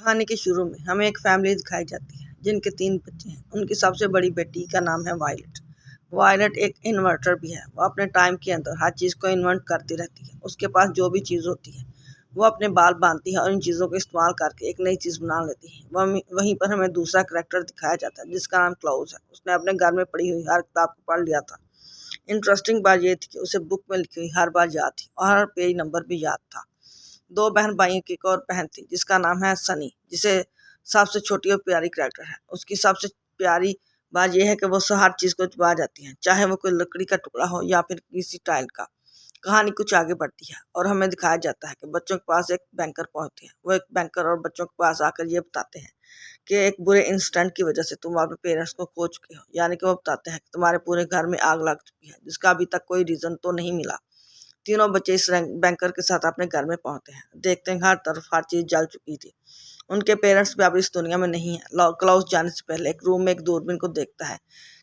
कहानी के शुरू में हमें एक फैमिली दिखाई जाती है जिनके 3 बच्चे हैं। उनकी सबसे बड़ी बेटी का नाम है वायलट। वायलट एक इन्वर्टर भी है। वो अपने टाइम के अंदर हर चीज़ को इन्वेंट करती रहती है। उसके पास जो भी चीज़ होती है वो अपने बाल बांधती है और इन चीज़ों को इस्तेमाल करके एक नई चीज़ बना लेती है। वहीं पर हमें दूसरा करैक्टर दिखाया जाता है जिसका नाम क्लाउस है। उसने अपने घर में पढ़ी हुई हर किताब को पढ़ लिया था। इंटरेस्टिंग बात यह थी कि उसे बुक में लिखी हुई हर बात याद थी और हर पेज नंबर भी याद था। 2 बहन भाइयों की एक और बहन थी जिसका नाम है सनी, जिसे सबसे छोटी और प्यारी कैरेक्टर है। उसकी सबसे प्यारी बात यह है कि वो हर चीज़ को छुपा जाती है, चाहे वो कोई लकड़ी का टुकड़ा हो या फिर किसी टाइल का। कहानी कुछ आगे बढ़ती है और हमें दिखाया जाता है कि बच्चों के पास एक बैंकर पहुंचते हैं। वो एक बैंकर और बच्चों के पास आकर ये बताते हैं कि एक बुरे इंसिडेंट की वजह से तुम अपने पेरेंट्स को खो चुके हो। यानी कि वो बताते हैं कि तुम्हारे पूरे घर में आग लग चुकी है, जिसका अभी तक कोई रीज़न तो नहीं मिला। तीनों बच्चे इस बैंकर के साथ अपने घर में पहुंचते हैं। देखते हैं हर तरफ हर चीज़ जल चुकी थी। उनके पेरेंट्स भी अब इस दुनिया में नहीं है। क्लाउस जाने से पहले एक रूम में एक दूरबीन को देखता है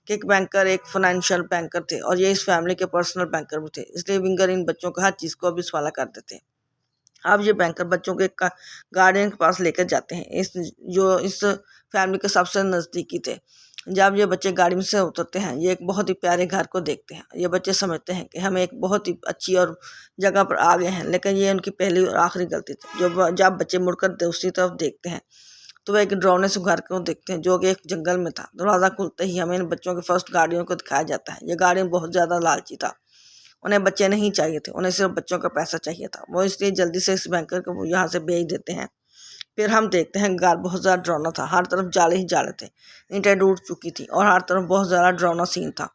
कि एक बैंकर एक फाइनेंशियल बैंकर थे और ये इस फैमिली के पर्सनल बैंकर भी थे। इसलिए विंगर इन बच्चों को हर चीज़ को भी सवाल करते थे। अब ये बैंकर बच्चों के गार्डियन के पास लेकर जाते हैं, इस फैमिली के सबसे नज़दीकी थे। जब ये बच्चे गाड़ी में से उतरते हैं, ये एक बहुत ही प्यारे घर को देखते हैं। ये बच्चे समझते हैं कि हम एक बहुत ही अच्छी और जगह पर आ गए हैं, लेकिन ये उनकी पहली और आखिरी गलती थी। जब बच्चे मुड़कर दूसरी तरफ देखते हैं तो वह एक डरावने से घर को देखते हैं जो कि एक जंगल में था। दरवाज़ा खुलते ही हमें इन बच्चों के फर्स्ट गार्डियन को दिखाया जाता है। ये गार्डियन बहुत ज़्यादा लालची था। उन्हें बच्चे नहीं चाहिए थे, उन्हें सिर्फ बच्चों का पैसा चाहिए था। वो इसलिए जल्दी से इस बैंकर को वो यहाँ से भेज देते हैं। फिर हम देखते हैं घर बहुत ज़्यादा डरावना था। हर तरफ जाले ही जाले थे, ईंटें टूट चुकी थी और हर तरफ बहुत ज़्यादा डरावना सीन था।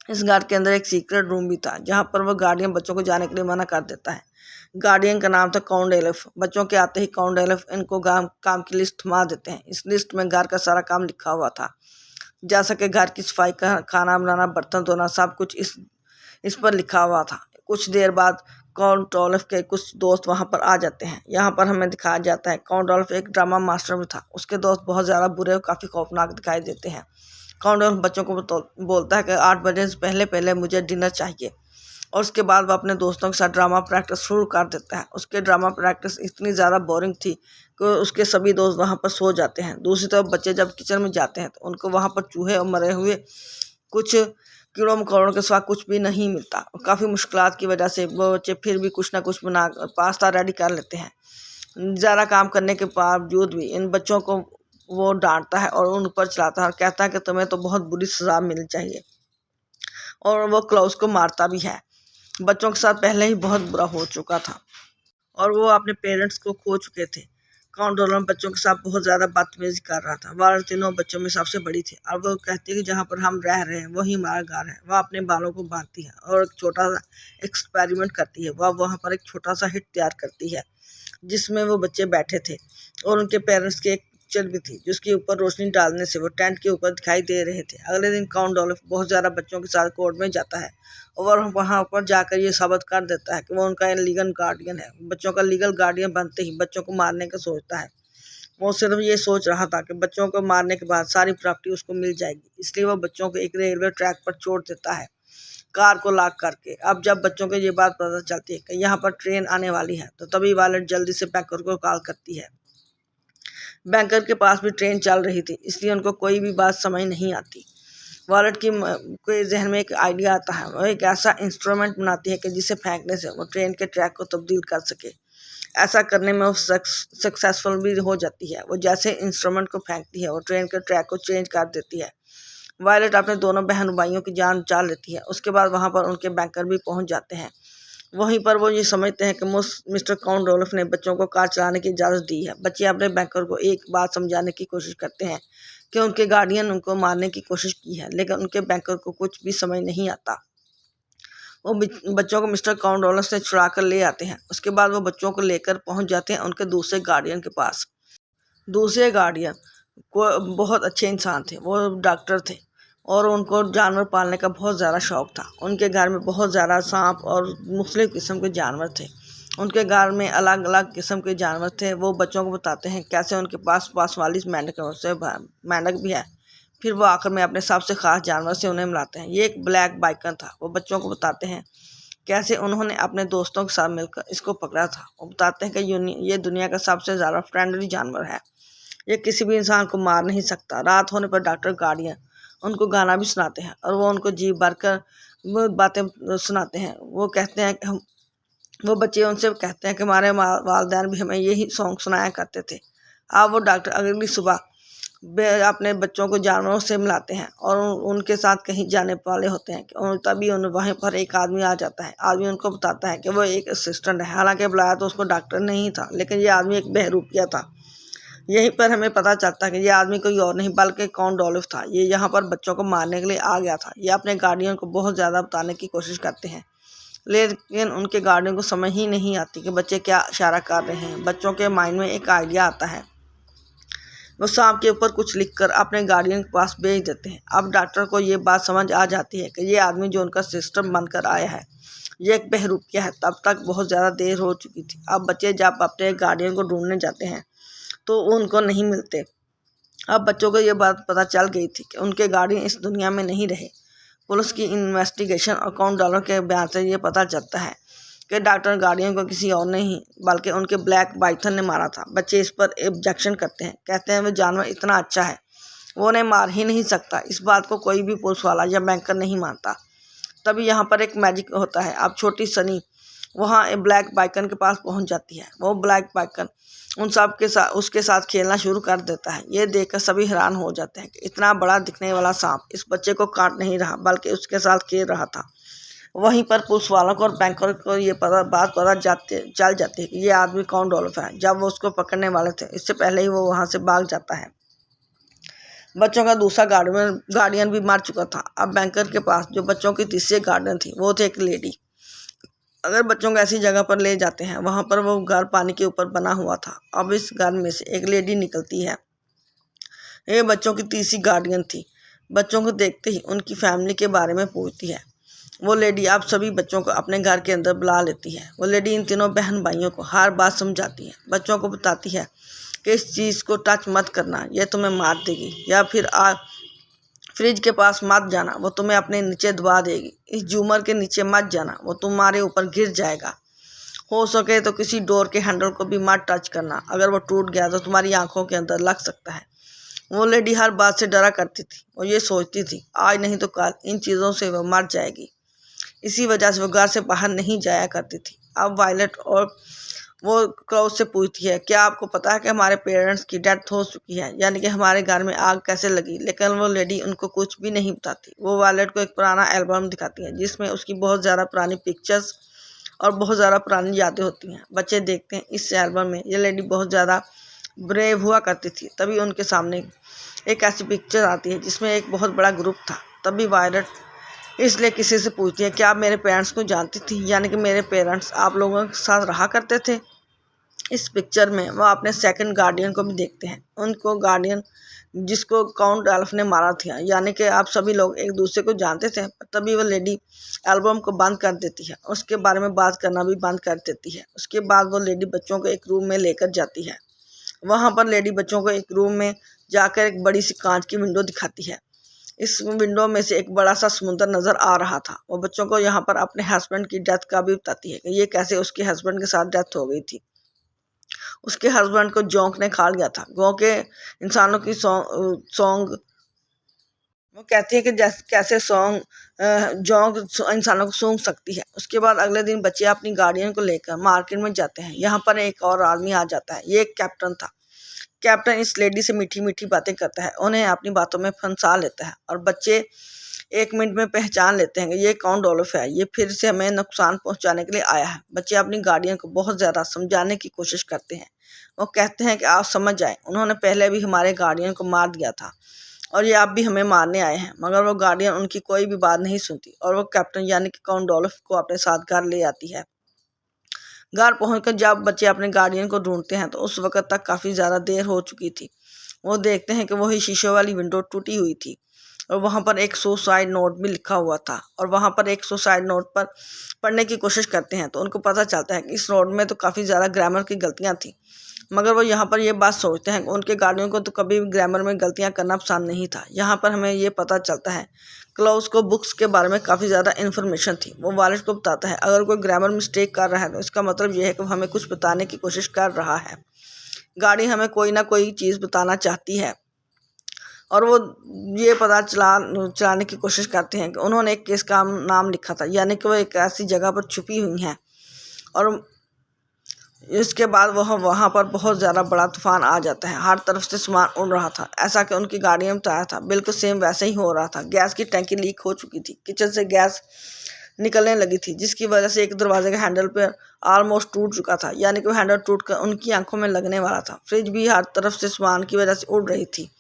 इस घर के अंदर एक सीक्रेट रूम भी था जहाँ पर वो गार्डियन बच्चों को जाने के लिए मना कर देता है। गार्डियन का नाम था काउंट एलिफ। बच्चों के आते ही काउंट एलिफ इनको काम की लिस्ट थमा देते हैं। इस लिस्ट में घर का सारा काम लिखा हुआ था, जैसा कि घर की सफाई, खाना बनाना, बर्तन धोना, सब कुछ इस पर लिखा हुआ था। कुछ देर बाद काउंट ओलिफ के कुछ दोस्त वहां पर आ जाते हैं। यहाँ पर हमें दिखाया जाता है काउंट ओलिफ एक ड्रामा मास्टर भी था। उसके दोस्त बहुत ज़्यादा बुरे और काफ़ी खौफनाक दिखाई देते हैं। काउंट ओलिफ बच्चों को बोलता है कि 8 बजे से पहले पहले मुझे डिनर चाहिए, और उसके बाद वो अपने दोस्तों के साथ ड्रामा प्रैक्टिस शुरू कर देता है। उसके ड्रामा प्रैक्टिस इतनी ज़्यादा बोरिंग थी कि उसके सभी दोस्त वहाँ पर सो जाते हैं। दूसरी तरफ बच्चे जब किचन में जाते हैं तो उनको वहाँ पर चूहे और मरे हुए कुछ कीड़ों मकोड़ों के सिवा कुछ भी नहीं मिलता। काफ़ी मुश्किलात की वजह से वो बच्चे फिर भी कुछ ना कुछ बना पास्ता रेडी कर लेते हैं। ज़्यादा काम करने के बावजूद भी इन बच्चों को वो डांटता है और उन ऊपर चलाता है और कहता है कि तुम्हें तो बहुत बुरी सज़ा मिलनी चाहिए, और वो क्लाउस को मारता भी है। बच्चों के साथ पहले ही बहुत बुरा हो चुका था और वो अपने पेरेंट्स को खो चुके थे। काउंट डोलन बच्चों के साथ बहुत ज़्यादा बदतमीजी कर रहा था। वह तीनों बच्चों में सबसे बड़ी थी और वो कहती है कि जहाँ पर हम रह रहे हैं वही हमारा घर है। वह अपने बालों को बांधती है और एक छोटा सा एक्सपेरिमेंट करती है। वह वहाँ पर एक छोटा सा हिट तैयार करती है जिसमें वो बच्चे बैठे थे और उनके पेरेंट्स की एक पिक्चर भी थी जिसके ऊपर रोशनी डालने से वो टेंट के ऊपर दिखाई दे रहे थे। अगले दिन काउंट डोलिफ बहुत ज़्यादा बच्चों के साथ कोर्ट में जाता है और वहाँ पर जाकर ये साबित कर देता है कि वो उनका लीगल गार्डियन है। बच्चों का लीगल गार्डियन बनते ही बच्चों को मारने का सोचता है। वो सिर्फ ये सोच रहा था कि बच्चों को मारने के बाद सारी प्रॉपर्टी उसको मिल जाएगी, इसलिए वो बच्चों को एक रेलवे ट्रैक पर छोड़ देता है कार को लॉक करके। अब जब बच्चों को ये बात पता चलती है कि यहाँ पर ट्रेन आने वाली है तो तभी वायलट जल्दी से बैंकर को कॉल करती है। बैंकर के पास भी ट्रेन चल रही थी, इसलिए उनको कोई भी बात समझ नहीं आती। वायलट के जहन में एक आइडिया आता है। वो एक ऐसा इंस्ट्रूमेंट बनाती है कि जिसे फेंकने से वो ट्रेन के ट्रैक को तब्दील कर सके। ऐसा करने में वो सक्सेसफुल भी हो जाती है। वो जैसे इंस्ट्रूमेंट को फेंकती है वो ट्रेन के ट्रैक को चेंज कर देती है। वायलट अपने दोनों बहन भाइयों की जान बचा लेती है। उसके बाद वहाँ पर उनके बैंकर भी पहुँच जाते हैं। वहीं पर वो ये समझते हैं कि मिस्टर काउंट डोलिफ ने बच्चों को कार चलाने की इजाज़त दी है। बच्चे अपने बैंकर को एक बात समझाने की कोशिश करते हैं कि उनके गार्डियन उनको मारने की कोशिश की है, लेकिन उनके बैंकर को कुछ भी समझ नहीं आता। वो बच्चों को मिस्टर काउंट डोलिफ से छुड़ा कर ले आते हैं। उसके बाद वो बच्चों को लेकर पहुंच जाते हैं उनके दूसरे गार्डियन के पास। दूसरे गार्डियन को बहुत अच्छे इंसान थे। वो डॉक्टर थे और उनको जानवर पालने का बहुत ज़्यादा शौक़ था। उनके घर में बहुत ज़्यादा सांप और मुख्तलिफ़ किस्म के जानवर थे। उनके घर में अलग अलग किस्म के जानवर थे। वो बच्चों को बताते हैं कैसे उनके पास वाली मेंढक भी है। फिर वो आखिर में अपने सबसे ख़ास जानवर से उन्हें मिलाते हैं। ये एक ब्लैक बाइकन था। वो बच्चों को बताते हैं कैसे उन्होंने अपने दोस्तों के साथ मिलकर इसको पकड़ा था। वो बताते हैं कि ये दुनिया का सबसे ज़्यादा फ्रेंडली जानवर है, ये किसी भी इंसान को मार नहीं सकता। रात होने पर डॉक्टर गार्डियन उनको गाना भी सुनाते हैं और वो उनको जी भर कर वो बातें सुनाते हैं। वो कहते हैं कि वो बच्चे उनसे कहते हैं कि हमारे वालिदैन भी हमें यही सॉन्ग सुनाया करते थे। अब वो डॉक्टर अगली सुबह अपने बच्चों को जानवरों से मिलाते हैं और उनके साथ कहीं जाने वाले होते हैं कि तभी वहीं पर एक आदमी आ जाता है। आदमी उनको बताता है कि वो एक असिस्टेंट है। हालांकि बुलाया तो उसको डॉक्टर नहीं था, लेकिन ये आदमी एक बहरूपिया था। यहीं पर हमें पता चलता है कि ये आदमी कोई और नहीं बल्कि काउंट डोलिफ था। ये यहाँ पर बच्चों को मारने के लिए आ गया था। ये अपने गार्डियन को बहुत ज़्यादा बताने की कोशिश करते हैं, लेकिन उनके गार्डियन को समझ ही नहीं आती कि बच्चे क्या इशारा कर रहे हैं। बच्चों के माइंड में एक आइडिया आता है, वो सांप के ऊपर कुछ लिखकर अपने गार्डियन के पास भेज देते हैं। अब डॉक्टर को ये बात समझ आ जाती है कि ये आदमी जो उनका सिस्टम बनकर आया है ये एक बहरूपिया है। तब तक बहुत ज़्यादा देर हो चुकी थी। अब बच्चे जब अपने गार्डियन को ढूंढने जाते हैं तो उनको नहीं मिलते। अब बच्चों को ये बात पता चल गई थी कि उनके गार्डियन इस दुनिया में नहीं रहे। पुलिस की इन्वेस्टिगेशन और काउंट डॉलर के बयान से ये पता चलता है कि डॉक्टर गार्डियन को किसी और नहीं बल्कि उनके ब्लैक पाइथन ने मारा था। बच्चे इस पर ऑब्जेक्शन करते हैं, कहते हैं वो जानवर इतना अच्छा है, वो उन्हें मार ही नहीं सकता। इस बात को कोई भी पुलिस वाला या बैंकर नहीं मानता। तभी यहाँ पर एक मैजिक होता है। अब छोटी सनी वहाँ ब्लैक बाइकन के पास पहुँच जाती है। वो ब्लैक बाइकन उन सब के साथ उसके साथ खेलना शुरू कर देता है। ये देखकर सभी हैरान हो जाते हैं कि इतना बड़ा दिखने वाला सांप इस बच्चे को काट नहीं रहा बल्कि उसके साथ खेल रहा था। वहीं पर पुलिस वालों को और बैंकर को ये बात पता चल जाती है कि ये आदमी काउंट डोलिफ है। जब वो उसको पकड़ने वाले थे इससे पहले ही वो वहाँ से भाग जाता है। बच्चों का दूसरा गार्डियन भी मर चुका था। अब बैंकर के पास जो बच्चों की तीसरी गार्डियन थी वो थी एक लेडी। अगर बच्चों को ऐसी जगह पर ले जाते हैं, वहाँ पर वो घर पानी के ऊपर बना हुआ था। अब इस घर में से एक लेडी निकलती है। ये बच्चों की तीसरी गार्डियन थी। बच्चों को देखते ही उनकी फैमिली के बारे में पूछती है। वो लेडी आप सभी बच्चों को अपने घर के अंदर बुला लेती है। वो लेडी इन तीनों बहन भाइयों को हर बात समझाती है। बच्चों को बताती है कि इस चीज़ को टच मत करना, यह तुम्हें मार देगी, या फिर फ्रिज के पास मत जाना, वो तुम्हें अपने नीचे दबा देगी। इस झूमर के नीचे मत जाना, वो तुम्हारे ऊपर गिर जाएगा। हो सके तो किसी डोर के हैंडल को भी मत टच करना, अगर वो टूट गया तो तुम्हारी आंखों के अंदर लग सकता है। वो लेडी हर बात से डरा करती थी। वो ये सोचती थी आज नहीं तो कल इन चीज़ों से वो मर जाएगी। इसी वजह से वो घर से बाहर नहीं जाया करती थी। अब वायलेट और वो क्राउड से पूछती है, क्या आपको पता है कि हमारे पेरेंट्स की डेथ हो चुकी है, यानी कि हमारे घर में आग कैसे लगी। लेकिन वो लेडी उनको कुछ भी नहीं बताती। वो वायलेट को एक पुराना एल्बम दिखाती है जिसमें उसकी बहुत ज़्यादा पुरानी पिक्चर्स और बहुत ज़्यादा पुरानी यादें होती हैं। बच्चे देखते हैं इस एल्बम में ये लेडी बहुत ज़्यादा ब्रेव हुआ करती थी। तभी उनके सामने एक ऐसी पिक्चर आती है जिसमें एक बहुत बड़ा ग्रुप था। तभी वायलेट इसलिए किसी से पूछती है, क्या आप मेरे पेरेंट्स को जानती थी, यानी कि मेरे पेरेंट्स आप लोगों के साथ रहा करते थे। इस पिक्चर में वो अपने सेकंड गार्डियन को भी देखते हैं। उनको गार्डियन जिसको काउंट डोलिफ ने मारा था, यानी कि आप सभी लोग एक दूसरे को जानते थे। तभी वो लेडी एल्बम को बंद कर देती है, उसके बारे में बात करना भी बंद कर देती है। उसके बाद वो लेडी बच्चों को एक रूम में लेकर जाती है। वहाँ पर लेडी बच्चों को एक रूम में जाकर एक बड़ी सी कांच की विंडो दिखाती है। इस विंडो में से एक बड़ा सा समुंदर नज़र आ रहा था। वो बच्चों को यहाँ पर अपने हस्बैंड की डेथ का भी बताती है कि ये कैसे उसके हस्बैंड के साथ डेथ हो गई थी। उसके हस्बैंड को जोंक ने खा लिया था। गाँव के इंसानों की सॉन्ग वो कहती है कि कैसे जोंक इंसानों को सूंघ सकती है। उसके बाद अगले दिन बच्चे अपनी गार्डियन को लेकर मार्केट में जाते हैं। यहाँ पर एक और आदमी आ जाता है। ये एक कैप्टन था। कैप्टन इस लेडी से मीठी मीठी बातें करता है, उन्हें अपनी बातों में फंसा लेता है और बच्चे 1 मिनट में पहचान लेते हैं कि ये काउंट डोलिफ है, ये फिर से हमें नुकसान पहुंचाने के लिए आया है। बच्चे अपनी गार्डियन को बहुत ज़्यादा समझाने की कोशिश करते हैं। वो कहते हैं कि आप समझ जाएं, उन्होंने पहले भी हमारे गार्डियन को मार दिया था और ये आप भी हमें मारने आए हैं। मगर वो गार्डियन उनकी कोई भी बात नहीं सुनती और वो कैप्टन यानी कि काउंट डोलिफ को अपने साथ घर ले आती है। घर पहुंचकर जब बच्चे अपने गार्डियन को ढूंढते हैं तो उस वक्त तक काफ़ी ज़्यादा देर हो चुकी थी। वो देखते हैं कि वही शीशे वाली विंडो टूटी हुई थी और वहाँ पर एक सुसाइड नोट भी लिखा हुआ था। और वहाँ पर एक सुसाइड नोट पर पढ़ने की कोशिश करते हैं तो उनको पता चलता है कि इस नोट में तो काफ़ी ज़्यादा ग्रामर की गलतियाँ थी। मगर वो यहाँ पर ये बात सोचते हैं कि उनके गार्डियन को तो कभी भी ग्रामर में गलतियाँ करना पसंद नहीं था। यहाँ पर हमें ये पता चलता है क्लाउस को बुक्स के बारे में काफ़ी ज़्यादा इन्फॉर्मेशन थी। वो वायलेट को बताता है अगर कोई ग्रामर मिस्टेक कर रहा है तो इसका मतलब ये है कि वो हमें कुछ बताने की कोशिश कर रहा है। गाड़ी हमें कोई ना कोई चीज़ बताना चाहती है और वो ये पता चलाने की कोशिश करते हैं कि उन्होंने एक केस का नाम लिखा था, यानी कि वो एक ऐसी जगह पर छुपी हुई हैं। और इसके बाद वह वहाँ पर बहुत ज़्यादा बड़ा तूफान आ जाता है। हर तरफ से सामान उड़ रहा था, ऐसा कि उनकी गाड़ी में बताया था बिल्कुल सेम वैसे ही हो रहा था। गैस की टैंकी लीक हो चुकी थी, किचन से गैस निकलने लगी थी, जिसकी वजह से एक दरवाजे का हैंडल पर ऑलमोस्ट टूट चुका था, यानी कि वो हैंडल टूट कर उनकी आंखों में लगने वाला था। फ्रिज भी हर तरफ से सामान की वजह से उड़ रही थी।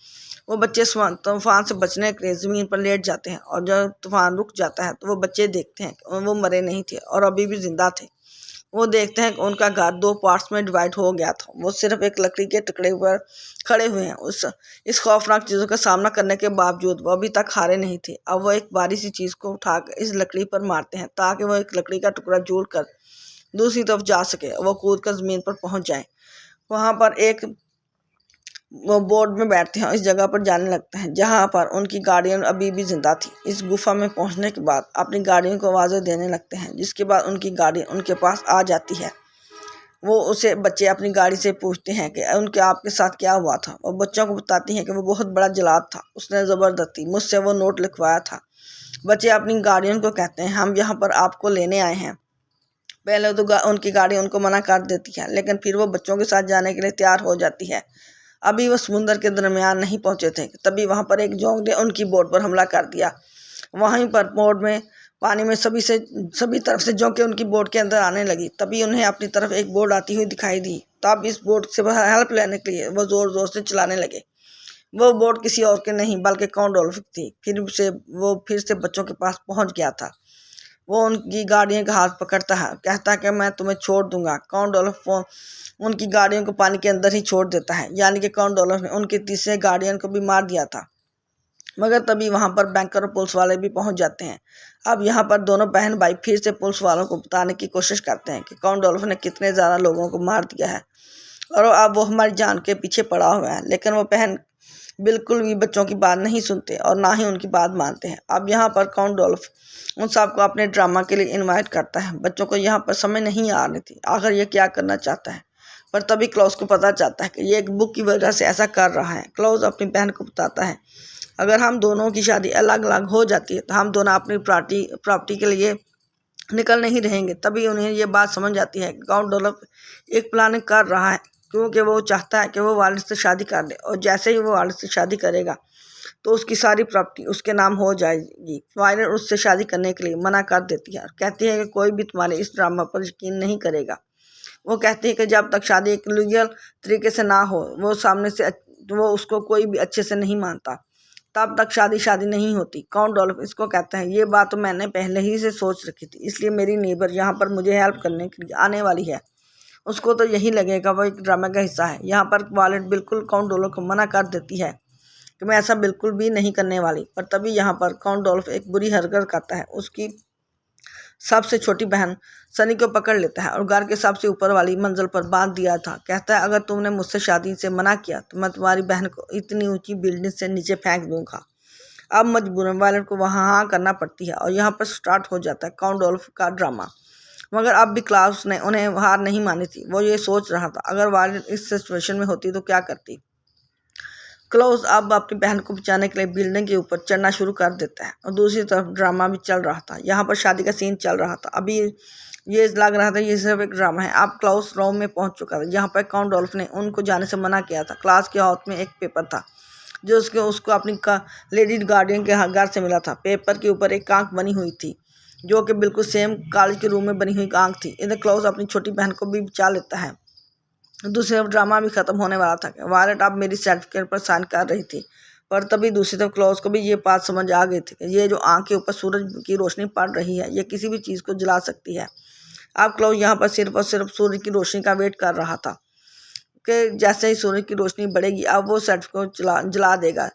वो बच्चे तूफान से बचने के लिए ज़मीन पर लेट जाते हैं और जब तूफान रुक जाता है तो वो बच्चे देखते हैं कि वो मरे नहीं थे और अभी भी जिंदा थे। वो देखते हैं कि उनका घर 2 पार्ट्स में डिवाइड हो गया था। वो सिर्फ एक लकड़ी के टुकड़े पर खड़े हुए हैं। इस खौफनाक चीज़ों का सामना करने के बावजूद वो अभी तक हारे नहीं थे। अब वो एक भारी सी चीज़ को उठाकर इस लकड़ी पर मारते हैं ताकि वो एक लकड़ी का टुकड़ा जोड़कर दूसरी तरफ जा सके। वो कूद कर ज़मीन पर पहुंच जाए। वहाँ पर एक वो बोर्ड में बैठते हैं और इस जगह पर जाने लगते हैं जहाँ पर उनकी गार्डियन अभी भी जिंदा थी। इस गुफा में पहुँचने के बाद अपनी गार्डियन को आवाज़ें देने लगते हैं, जिसके बाद उनकी गार्डियन उनके पास आ जाती है। वो उसे बच्चे अपनी गाड़ी से पूछते हैं कि उनके आपके साथ क्या हुआ था। वो बच्चों को बताती हैं कि वो बहुत बड़ा जल्लाद था, उसने ज़बरदस्ती मुझसे वो नोट लिखवाया था। बच्चे अपनी गार्डियन को कहते हैं हम यहाँ पर आपको लेने आए हैं। पहले तो उनकी गाड़ी उनको मना कर देती है, लेकिन फिर वो बच्चों के साथ जाने के लिए तैयार हो जाती है। अभी वो समुद्र के दरमियान नहीं पहुंचे थे तभी वहां पर एक जोंक ने उनकी बोट पर हमला कर दिया। वहीं पर बोट में पानी में सभी तरफ से जोंकें उनकी बोट के अंदर आने लगी। तभी उन्हें अपनी तरफ एक बोट आती हुई दिखाई दी। तब इस बोट से हेल्प लेने के लिए वो जोर जोर से चलाने लगे। वो बोट किसी और के नहीं बल्कि काउंट डोल्फिन थी। फिर से बच्चों के पास पहुंच गया था। वो उनकी गाड़ियों का हाथ पकड़ता है, कहता है कि मैं तुम्हें छोड़ दूंगा। काउंट डोल्फिन उनकी गाड़ियों को पानी के अंदर ही छोड़ देता है, यानी कि काउंट डोल्फिन ने उनके तीसरे गार्डियन को भी मार दिया था। मगर तभी वहां पर बैंकर और पुलिस वाले भी पहुंच जाते हैं। अब यहाँ पर दोनों बहन भाई फिर से पुलिस वालों को बताने की कोशिश करते हैं कि काउंट डोल्फिन ने कितने ज़्यादा लोगों को मार दिया है और अब वो हमारी जान के पीछे पड़ा हुआ है। लेकिन वो बहन बिल्कुल भी बच्चों की बात नहीं सुनते और ना ही उनकी बात मानते हैं। अब यहाँ पर काउंट डोल्फिन उन सबको अपने ड्रामा के लिए इनवाइट करता है। बच्चों को यहाँ पर समझ नहीं आ रही थी आखिर ये क्या करना चाहता है, पर तभी क्लाउस को पता चलता है कि ये एक बुक की वजह से ऐसा कर रहा है। क्लाउस अपनी बहन को बताता है अगर हम दोनों की शादी अलग अलग हो जाती है तो हम दोनों अपनी प्रॉपर्टी के लिए निकल नहीं रहेंगे। तभी उन्हें ये बात समझ आती है कि काउंट डोल्फिन एक प्लानिंग कर रहा है, क्योंकि वो चाहता है कि वो वालिद से शादी कर ले और जैसे ही वो वालिद से शादी करेगा तो उसकी सारी प्रॉपर्टी उसके नाम हो जाएगी। वायलेट उससे शादी करने के लिए मना कर देती है और कहती है कि कोई भी तुम्हारे इस ड्रामा पर यकीन नहीं करेगा। वो कहती है कि जब तक शादी एक लीगल तरीके से ना हो, वो उसको कोई भी अच्छे से नहीं मानता, तब तक शादी नहीं होती। काउंट डोल्फिन इसको कहते हैं ये बात तो मैंने पहले ही से सोच रखी थी, इसलिए मेरी नेबर यहाँ पर मुझे हेल्प करने के लिए आने वाली है। उसको तो यही लगेगा वो एक ड्रामा का हिस्सा है। यहाँ पर वायलेट बिल्कुल काउंट डोल्फिन को मना कर देती है कि मैं ऐसा बिल्कुल भी नहीं करने वाली। पर तभी यहाँ पर काउंट डोल्फिन एक बुरी हरकत करता है। उसकी सबसे छोटी बहन सनी को पकड़ लेता है और घर के सबसे ऊपर वाली मंजिल पर बांध दिया था। कहता है अगर तुमने मुझसे शादी से मना किया तो मैं तुम्हारी बहन को इतनी ऊंची बिल्डिंग से नीचे फेंक दूंगा। अब मजबूरन वायलेट को वहाँ हाँ करना पड़ती है और यहाँ पर स्टार्ट हो जाता है काउंट डोल्फिन का ड्रामा। मगर अब भी क्लाउस ने उन्हें हार नहीं मानी थी। वो ये सोच रहा था अगर वायलेट इस सिचुएशन में होती तो क्या करती। क्लाउस अब अपनी बहन को बचाने के लिए बिल्डिंग के ऊपर चढ़ना शुरू कर देता है और दूसरी तरफ ड्रामा भी चल रहा था। यहाँ पर शादी का सीन चल रहा था। अभी ये लग रहा था ये सिर्फ एक ड्रामा है। अब क्लाउस रोम में पहुंच चुका था जहाँ पर काउंट डोल्फिन ने उनको जाने से मना किया था। क्लास के हाथ में एक पेपर था जो उसको अपनी लेडी गार्डियन के घर से मिला था। पेपर के ऊपर एक आंख बनी हुई थी जो कि बिल्कुल सेम कॉलेज के रूम में बनी हुई आंख थी। इधर क्लाउस अपनी छोटी बहन को भी बचा लेता है। दूसरी तरफ ड्रामा भी खत्म होने वाला था। वायलेट अब मेरी सर्टिफिकेट पर साइन कर रही थी, पर तभी दूसरी तरफ क्लाउस को भी ये बात समझ आ गई थी कि ये जो आंख के ऊपर सूरज की रोशनी पड़ रही है ये किसी भी चीज़ को जला सकती है। अब क्लाउस यहाँ पर सिर्फ और सिर्फ सूर्य की रोशनी का वेट कर रहा था कि जैसे ही सूर्य की रोशनी बढ़ेगी अब वो सर्टिफिकेट जला देगा।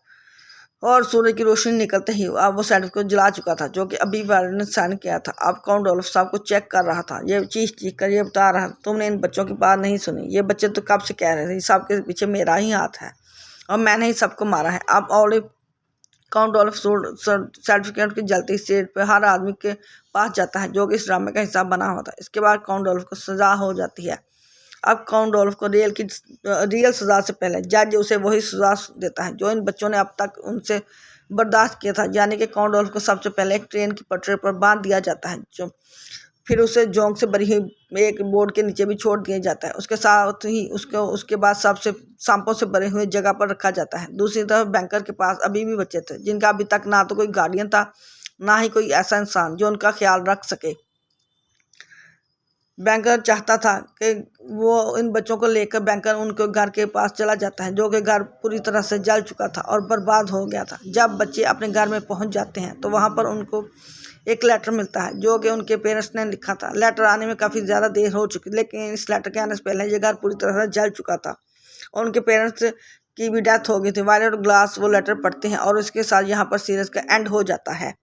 और सूर्य की रोशनी निकलते ही अब वो सर्टिफिकेट को जला चुका था, जो कि अभी वायलेट ने साइन किया था। अब काउंडोल्फ साहब को चेक कर रहा था। ये चीख कर ये बता रहा, तुमने इन बच्चों की बात नहीं सुनी। ये बच्चे तो कब से कह रहे थे सबके पीछे मेरा ही हाथ है और मैंने ही सबको मारा है। अब ऑलिव काउंडोल्फ सर्टिफिकेट के जलते स्टेज पे हर आदमी के पास जाता है जो कि इस ड्रामे का हिस्सा बना हुआ था। इसके बाद काउंडोल्फ को सजा हो जाती है। अब काउंडोल्फ को रियल सजा से पहले जज उसे वही सजा देता है जो इन बच्चों ने अब तक उनसे बर्दाश्त किया था, यानी कि काउंडोल्फ को सबसे पहले एक ट्रेन की पटरी पर बांध दिया जाता है, जो फिर उसे जोंक से भरी हुई एक बोर्ड के नीचे भी छोड़ दिया जाता है। उसके साथ ही उसके बाद सबसे सांपों से भरे हुए जगह पर रखा जाता है। दूसरी तरफ बैंकर के पास अभी भी बच्चे थे जिनका अभी तक ना तो कोई गार्डियन था, ना ही कोई ऐसा इंसान जो उनका ख्याल रख सके। बैंकर चाहता था कि वो इन बच्चों को लेकर बैंकर उनके घर के पास चला जाता है, जो कि घर पूरी तरह से जल चुका था और बर्बाद हो गया था। जब बच्चे अपने घर में पहुंच जाते हैं तो वहां पर उनको एक लेटर मिलता है जो कि उनके पेरेंट्स ने लिखा था। लेटर आने में काफ़ी ज़्यादा देर हो चुकी, लेकिन इस लेटर के आने से पहले ये घर पूरी तरह से जल चुका था और उनके पेरेंट्स की भी डेथ हो गई थी। वायलेट और ग्लास वो लेटर पढ़ते हैं और उसके साथ यहाँ पर सीरीज का एंड हो जाता है।